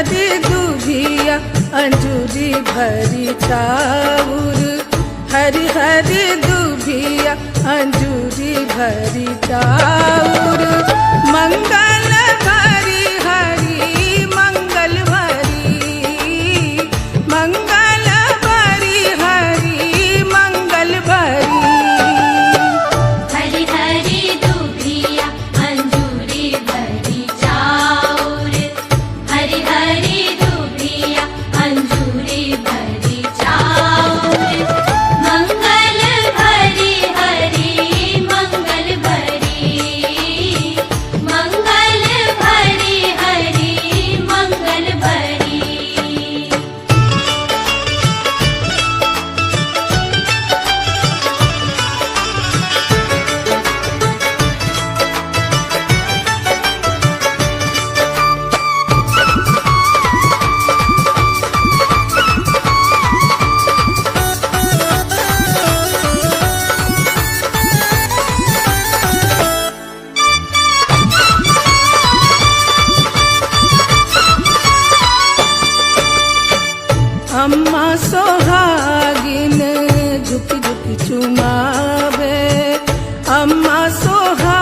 हरी दूभिया अंजूरी भरी चाउर, हरी हरी दूभिया अंजूरी भरी चाउर। मंगल भरी हरी मंगल भरी, मंगल भरी हरी मंगल भरी। हरी हरी दूभिया अंजूरी भरी चाउर, हरी हरी दूभिया अंजूरी भरी चाउर। मंगल भरी हरी मंगल भरी, मंगल भरी हरी मंगल भरी। अम्मा सोहागिन झुक झुक चुमावे, अम्मा सोहागिन